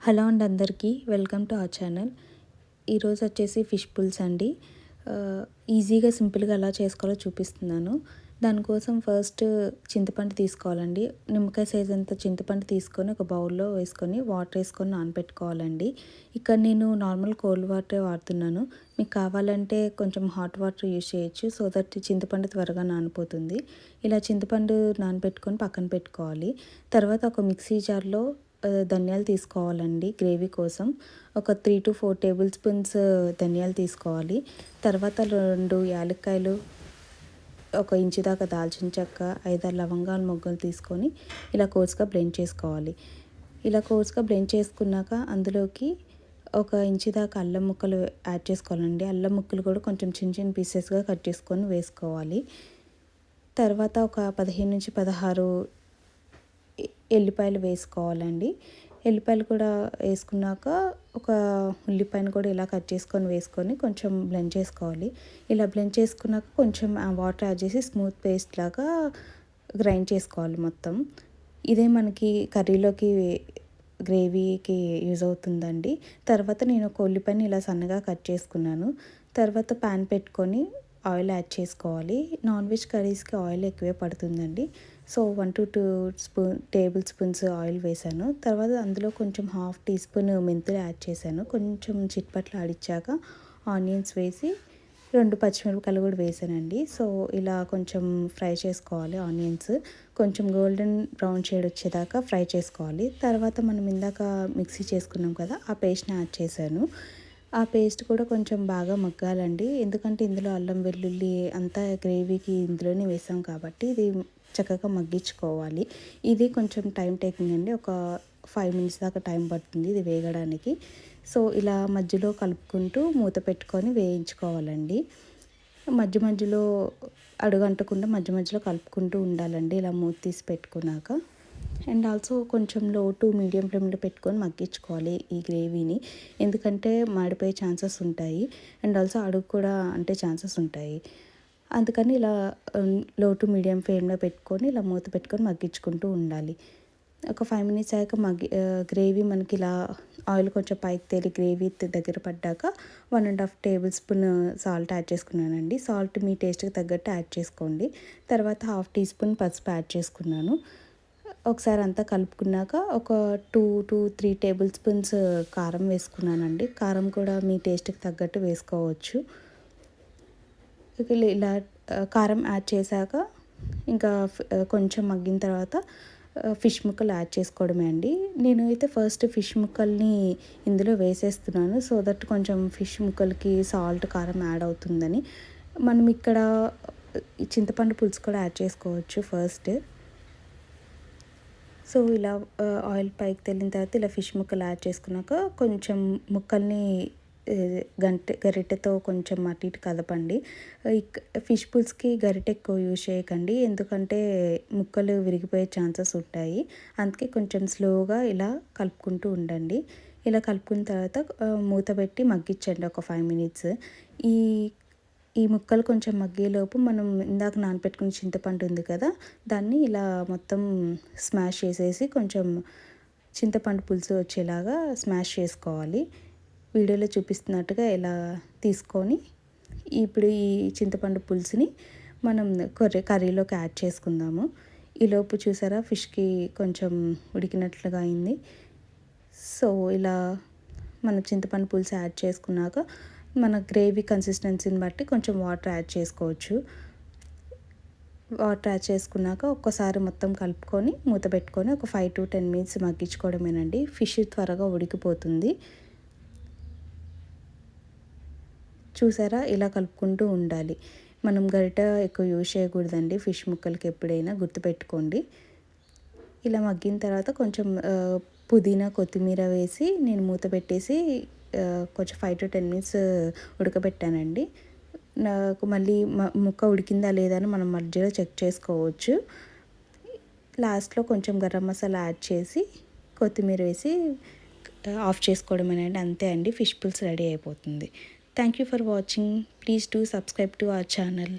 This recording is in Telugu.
హలో అండి అందరికీ వెల్కమ్ టు అవర్ ఛానల్. ఈరోజు వచ్చేసి ఫిష్ పుల్స్ అండి. ఈజీగా సింపుల్గా ఎలా చేసుకోవాలో చూపిస్తున్నాను. దానికోసం ఫస్ట్ చింతపండు తీసుకోవాలండి. నిమ్మకాయ సైజ్ అంత చింతపండు తీసుకొని ఒక బౌల్లో వేసుకొని వాటర్ వేసుకొని నానబెట్టుకోవాలండి. ఇక్కడ నేను నార్మల్ కోల్డ్ వాటర్ వాడుతున్నాను. మీకు కావాలంటే కొంచెం హాట్ వాటర్ యూస్ చేయొచ్చు, సో దట్ చింతపండు త్వరగా నానిపోతుంది. ఇలా చింతపండు నానబెట్టుకొని పక్కన పెట్టుకోవాలి. తర్వాత ఒక మిక్సీ జార్లో ధనియాలు తీసుకోవాలండి. గ్రేవీ కోసం ఒక 3 to 4 టేబుల్ స్పూన్స్ ధనియాలు తీసుకోవాలి. తర్వాత 2 యాలక్కాయలు, 1 ఇంచు దాకా దాల్చిన చెక్క, 5-6 లవంగాల మొగ్గలు తీసుకొని ఇలా కోర్స్గా బ్లెండ్ చేసుకోవాలి. ఇలా కోర్స్గా బ్లెండ్ చేసుకున్నాక అందులోకి 1 ఇంచు దాకా అల్లం ముక్కలు యాడ్ చేసుకోవాలండి. అల్లం ముక్కలు కూడా కొంచెం చిన్న చిన్న పీసెస్గా కట్ చేసుకొని వేసుకోవాలి. తర్వాత ఒక 15-16 ఎల్లిపాయలు వేసుకోవాలండి. ఎల్లిపాయలు కూడా వేసుకున్నాక ఒక ఉల్లిపాయను కూడా ఇలా కట్ చేసుకొని వేసుకొని కొంచెం బ్లెండ్ చేసుకోవాలి. ఇలా బ్లెండ్ చేసుకున్నాక కొంచెం వాటర్ యాడ్ చేసి స్మూత్ పేస్ట్ లాగా గ్రైండ్ చేసుకోవాలి మొత్తం. ఇదే మనకి కర్రీలోకి గ్రేవీకి యూజ్ అవుతుందండి. తర్వాత నేను ఒక ఉల్లిపాయని ఇలా సన్నగా కట్ చేసుకున్నాను. తర్వాత ప్యాన్ పెట్టుకొని ఆయిల్ యాడ్ చేసుకోవాలి. నాన్ వెజ్ కర్రీస్కి ఆయిల్ ఎక్కువే పడుతుందండి. So 1 to 2 table spoons oil వేసాను. తర్వాత అందులో కొంచెం 1/2 టీ స్పూన్ మెంతులు యాడ్ చేశాను. కొంచెం చిట్పట్లు ఆడిచ్చాక ఆనియన్స్ వేసి 2 పచ్చిమిరపకాయలు కూడా వేసానండి. సో ఇలా కొంచెం ఫ్రై చేసుకోవాలి. ఆనియన్స్ కొంచెం గోల్డెన్ బ్రౌన్ షేడ్ వచ్చేదాకా ఫ్రై చేసుకోవాలి. తర్వాత మనం ఇందాక మిక్సీ చేసుకున్నాం కదా, ఆ పేస్ట్ని యాడ్ చేశాను. ఆ పేస్ట్ కూడా కొంచెం బాగా మగ్గాలండి. ఎందుకంటే ఇందులో అల్లం వెల్లుల్లి అంతా గ్రేవీకి ఇందులోనే వేసాం కాబట్టి ఇది చక్కగా మగ్గించుకోవాలి. ఇది కొంచెం టైం టేకింగ్ అండి. ఒక 5 minutes దాకా టైం పడుతుంది ఇది వేగడానికి. సో ఇలా మధ్యలో కలుపుకుంటూ మూత పెట్టుకొని వేయించుకోవాలండి. మధ్య మధ్యలో అడుగంటకుండా మధ్య మధ్యలో కలుపుకుంటూ ఉండాలండి ఇలా మూత తీసి పెట్టుకున్నాక. అండ్ ఆల్సో కొంచెం లో టు మీడియం ఫ్లేమ్లో పెట్టుకొని మగ్గించుకోవాలి ఈ గ్రేవీని. ఎందుకంటే మాడిపోయే ఛాన్సెస్ ఉంటాయి. అండ్ ఆల్సో అడుగు కూడా అంటే ఛాన్సెస్ ఉంటాయి. అందుకని ఇలా లో టు మీడియం ఫ్లేమ్లో పెట్టుకొని ఇలా మూత పెట్టుకొని మగ్గించుకుంటూ ఉండాలి. ఒక 5 minutes అయ్యాక గ్రేవీ మనకి ఇలా ఆయిల్ కొంచెం పైకి తేలి గ్రేవీ దగ్గర పడ్డాక 1.5 టేబుల్ స్పూన్ సాల్ట్ యాడ్ చేసుకున్నానండి. సాల్ట్ మీ టేస్ట్కి తగ్గట్టు యాడ్ చేసుకోండి. తర్వాత 1/2 టీ స్పూన్ పసుపు యాడ్ చేసుకున్నాను. ఒకసారి అంతా కలుపుకున్నాక ఒక 2 to 3 టేబుల్ స్పూన్స్ కారం వేసుకున్నానండి. కారం కూడా మీ టేస్ట్కి తగ్గట్టు వేసుకోవచ్చు. ఇలా కారం యాడ్ చేశాక ఇంకా కొంచెం మగ్గిన తర్వాత ఫిష్ ముక్కలు యాడ్ చేసుకోవడమే అండి. నేను అయితే ఫస్ట్ ఫిష్ ముక్కల్ని ఇందులో వేసేస్తున్నాను, సో దట్ కొంచెం ఫిష్ ముక్కలకి సాల్ట్ కారం యాడ్ అవుతుందని. మనం ఇక్కడ చింతపండు పులుసు కూడా యాడ్ చేసుకోవచ్చు ఫస్ట్. సో ఇలా ఆయిల్ పైకి తేలిన తర్వాత ఇలా ఫిష్ ముక్కలు యాడ్ చేసుకున్నాక కొంచెం ముక్కల్ని గరిటెతో కొంచెం అటు ఇటు కదపండి. ఫిష్ పుల్స్కి గరిటె ఎక్కువ యూజ్ చేయకండి, ఎందుకంటే ముక్కలు విరిగిపోయే ఛాన్సెస్ ఉంటాయి. అందుకే కొంచెం స్లోగా ఇలా కలుపుకుంటూ ఉండండి. ఇలా కలుపుకున్న తర్వాత మూత పెట్టి మగ్గించండి ఒక 5 minutes. ఈ ముక్కలు కొంచెం మగ్గేలోపు మనం ఇందాక నానబెట్టుకున్న చింతపండు ఉంది కదా, దాన్ని ఇలా మొత్తం స్మాష్ చేసేసి కొంచెం చింతపండు పులుసు వచ్చేలాగా స్మాష్ చేసుకోవాలి. వీడియోలో చూపిస్తున్నట్టుగా ఇలా తీసుకొని ఇప్పుడు ఈ చింతపండు పులుసుని మనం కర్రీలోకి యాడ్ చేసుకుందాము. ఈలోపు చూసారా ఫిష్కి కొంచెం ఉడికినట్లుగా అయింది. సో ఇలా మనం చింతపండు పులుసు యాడ్ చేసుకున్నాక మన గ్రేవీ కన్సిస్టెన్సీని బట్టి కొంచెం వాటర్ యాడ్ చేసుకోవచ్చు. వాటర్ యాడ్ చేసుకున్నాక ఒక్కసారి మొత్తం కలుపుకొని మూత పెట్టుకొని ఒక 5 to 10 minutes మగ్గించుకోవడమేనండి. ఫిష్ త్వరగా ఉడికిపోతుంది. చూసారా ఇలా కలుపుకుంటూ ఉండాలి. మనం గరిట ఎక్కువ యూజ్ చేయకూడదండి ఫిష్ ముక్కలకి, ఎప్పుడైనా గుర్తుపెట్టుకోండి. ఇలా మగ్గిన తర్వాత కొంచెం పుదీనా కొత్తిమీర వేసి నేను మూత పెట్టేసి కొంచెం 5 to 10 minutes ఉడకబెట్టానండి. నాకు మళ్ళీ ముక్క ఉడికిందా లేదా అని మనం మధ్యలో చెక్ చేసుకోవచ్చు. లాస్ట్లో కొంచెం గరం మసాలా యాడ్ చేసి కొత్తిమీర వేసి ఆఫ్ చేసుకోవడమేనండి. అంతే అండి, ఫిష్ పుల్స్ రెడీ అయిపోతుంది. Thank you for watching. Please do subscribe to our channel.